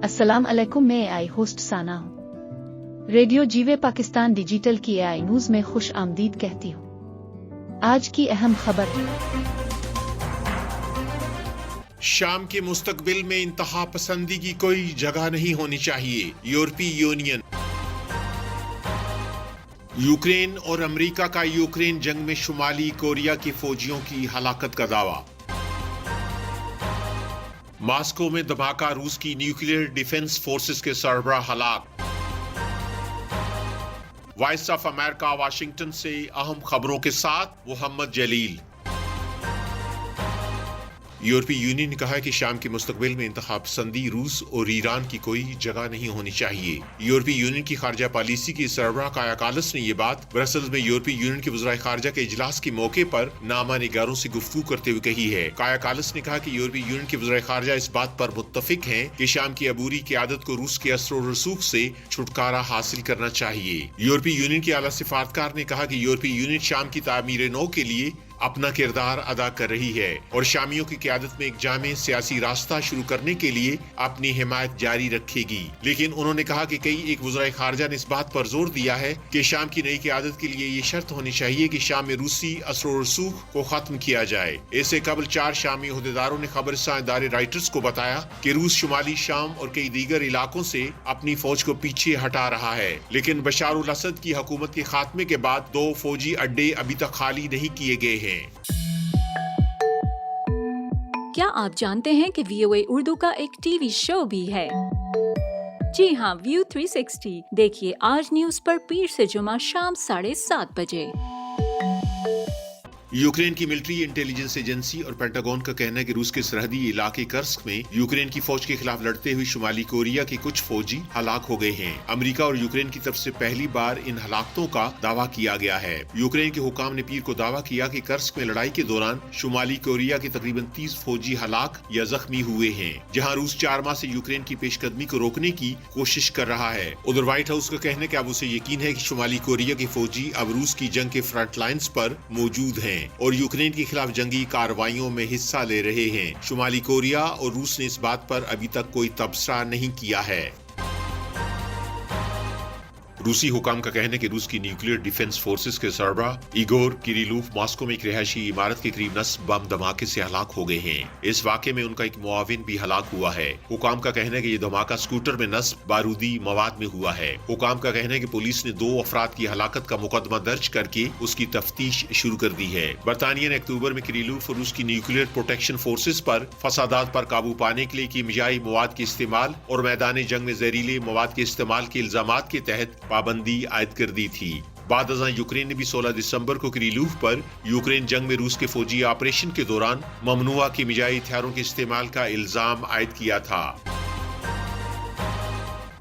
अस्सलाम अलैकुम, मैं AI होस्ट साना हूँ। रेडियो जीवे पाकिस्तान डिजिटल की AI न्यूज़ में खुश आमदीद कहती हूँ। आज की अहम खबर। शाम के मुस्तकबिल में इंतहा पसंदी की कोई जगह नहीं होनी चाहिए। यूरोपीय यूनियन। यूक्रेन और अमेरिका का यूक्रेन जंग में शुमाली कोरिया के फौजियों की हलाकत का दावा। मॉस्को में धमाका, रूस की न्यूक्लियर डिफेंस फोर्सेस के सरबराह हलाक। वॉइस ऑफ अमेरिका वाशिंगटन से अहम खबरों के साथ मोहम्मद जलील। यूरोपीय यूनियन ने कहा है कि शाम के मुस्तकबिल में इंतहा पसंदी, रूस और ईरान की कोई जगह नहीं होनी चाहिए। यूरोपीय यूनियन की खारजा पॉलिसी की सरबराह काया कालस ने यह बात ब्रसल्स में यूरोपीय यूनियन के वज़राए खारजा के इजलास के मौके पर नामा निगारों से गुफ्तगू करते हुए कही है। काया कालस ने कहा कि यूरोपीय यूनियन के वज़राए खारजा इस बात पर मुत्तफिक हैं कि शाम की अबूरी क़यादत को रूस के असर और रसूख से छुटकारा हासिल करना चाहिए। यूरोपीय यूनियन के आला सिफारतकार ने कहा कि यूरोपीय यूनियन शाम की तामीर नौ के लिए अपना किरदार अदा कर रही है और शामियों की क़यादत में एक जामे सियासी रास्ता शुरू करने के लिए अपनी हिमायत जारी रखेगी। लेकिन उन्होंने कहा कि कई एक वज़राए खारजा ने इस बात पर जोर दिया है कि शाम की नई क़यादत के लिए ये शर्त होनी चाहिए कि शाम में रूसी असर और रसूख को खत्म किया जाए। इससे कबल 4 शामी अहदेदारों ने खबरसां इदारे रॉयटर्स को बताया कि रूस शुमाली शाम और कई दीगर इलाकों से अपनी फौज को पीछे हटा रहा है। लेकिन बशार उल असद की हुकूमत के खात्मे के बाद 2 फौजी अड्डे अभी तक खाली नहीं किए गए हैं। क्या आप जानते हैं कि VOA उर्दू का एक टीवी शो भी है? जी हाँ, व्यू 360 देखिए आज न्यूज पर पीर से जुमा शाम 7:30 बजे। यूक्रेन की मिलिट्री इंटेलिजेंस एजेंसी और पेंटागन का कहना है कि रूस के सरहदी इलाके कर्स्क में यूक्रेन की फौज के खिलाफ लड़ते हुए शुमाली कोरिया के कुछ फौजी हलाक हो गए हैं। अमेरिका और यूक्रेन की तरफ से पहली बार इन हलाकतों का दावा किया गया है। यूक्रेन के हुकाम ने पीर को दावा किया कि कर्स्क में लड़ाई के दौरान शुमाली कोरिया के तकरीबन 30 फौजी हलाक या जख्मी हुए हैं, जहाँ रूस 4 माह से यूक्रेन की पेशकदमी को रोकने की कोशिश कर रहा है। उधर व्हाइट हाउस का कहना है कि अब उसे यकीन है कि शुमाली कोरिया के फौजी अब रूस की जंग के फ्रंट लाइन्स पर मौजूद हैं और यूक्रेन के खिलाफ जंगी कार्रवाइयों में हिस्सा ले रहे हैं। शुमाली कोरिया और रूस ने इस बात पर अभी तक कोई तबसरा नहीं किया है। रूसी हुकाम का कहना है कि रूस की न्यूक्लियर डिफेंस फोर्सेस के सरबराह इगोर किरिलोव मॉस्को में एक रिहायशी इमारत के करीब नस्ब बम धमाके से हलाक हो गए हैं। इस वाक़े में उनका एक मुआविन भी हलाक हुआ है। हुकाम का कहना है कि ये धमाका स्कूटर में नस्ब बारूदी मवाद में हुआ है। हुकाम का कहना है कि पुलिस ने 2 अफराद की हलाकत का मुकदमा दर्ज करके उसकी तफ्तीश शुरू कर दी है। बरतानिया ने अक्टूबर में किरिलोव और रूस की न्यूक्लियर प्रोटेक्शन फोर्सेस पर फसादात पर काबू पाने के लिए कीमियाई मवाद के इस्तेमाल और मैदान जंग में जहरीले मवाद के इस्तेमाल के इल्जामात के तहत पाबंदी आयद कर दी थी। बाद अज़ां यूक्रेन ने भी 16 दिसंबर को किरिलोव पर यूक्रेन जंग में रूस के फौजी ऑपरेशन के दौरान ममनुआ कीमियाई हथियारों के इस्तेमाल का इल्जाम आयद किया था।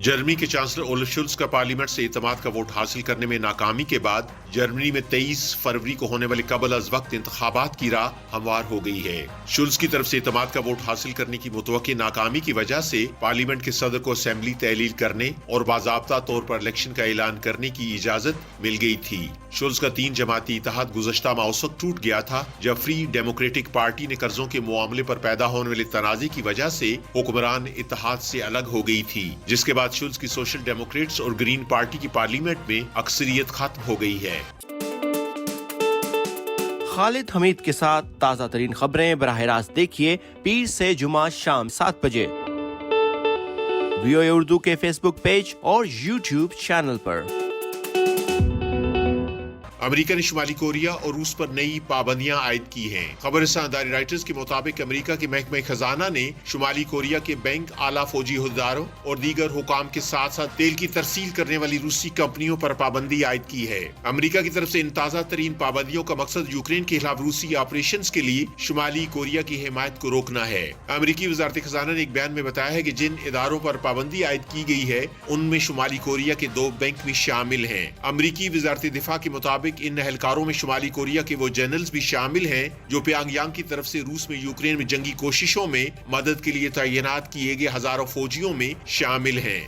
जर्मनी के चांसलर ओलफ शुल्ज का पार्लियामेंट से इत्तेमाद का वोट हासिल करने में नाकामी के बाद जर्मनी में 23 फरवरी को होने वाले कबल अज वक्त इंतखाबात की राह हमवार हो गई है। शुल्ज की तरफ से इत्तेमाद का वोट हासिल करने की मुतवक्की नाकामी की वजह से पार्लियामेंट के सदर को असेंबली तहलील करने और बाज़ाब्ता तौर पर इलेक्शन का ऐलान करने की इजाजत मिल गई थी। शुल्ज का 3 जमाती इत्तेहाद गुज़श्ता मौसम टूट गया था जब फ्री डेमोक्रेटिक पार्टी ने कर्जों के मामले पर पैदा होने वाले तनाज़े की वजह से हुक्मरान इत्तेहाद से अलग हो गई थी, जिसके बाद शुल्ज की सोशल डेमोक्रेट्स और ग्रीन पार्टी की पार्लियामेंट में अक्सरियत खत्म हो गई है। खालिद हमीद के साथ ताज़ा तरीन खबरें बराह रास्त देखिए पीर से जुमा शाम 7 बजे VOA उर्दू के फेसबुक पेज और YouTube चैनल पर। अमेरिका ने शुमाली कोरिया और रूस पर नई पाबंदियां आयद की हैं। खबरसां इदारे रॉयटर्स के मुताबिक अमेरिका के महकमे खजाना ने शुमाली कोरिया के बैंक, आला फौजी अहदेदारों और दीगर हुकाम के साथ साथ तेल की तरसील करने वाली रूसी कंपनियों पर पाबंदी आयद की है। अमेरिका की तरफ से इन ताज़ा तरीन पाबंदियों का मकसद यूक्रेन के खिलाफ रूसी ऑपरेशन के लिए शुमाली कोरिया की हिमायत को रोकना है। अमेरिकी वजारत खजाना ने एक बयान में बताया है कि जिन इदारों पर पाबंदी आयद की गई है उनमें शुमाली कोरिया के 2 बैंक भी शामिल हैं। अमेरिकी वजारत दिफा के मुताबिक इन एहलकारों में शुमाली कोरिया के वो जनरल्स भी शामिल हैं जो प्योंगयांग की तरफ से रूस में यूक्रेन में जंगी कोशिशों में मदद के लिए तैनात किए गए हजारों फौजियों में शामिल हैं।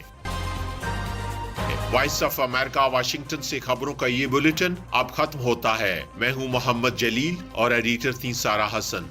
वॉइस ऑफ अमेरिका वाशिंगटन से खबरों का ये बुलेटिन अब खत्म होता है। मैं हूँ मोहम्मद जलील और एडिटर थी सारा हसन।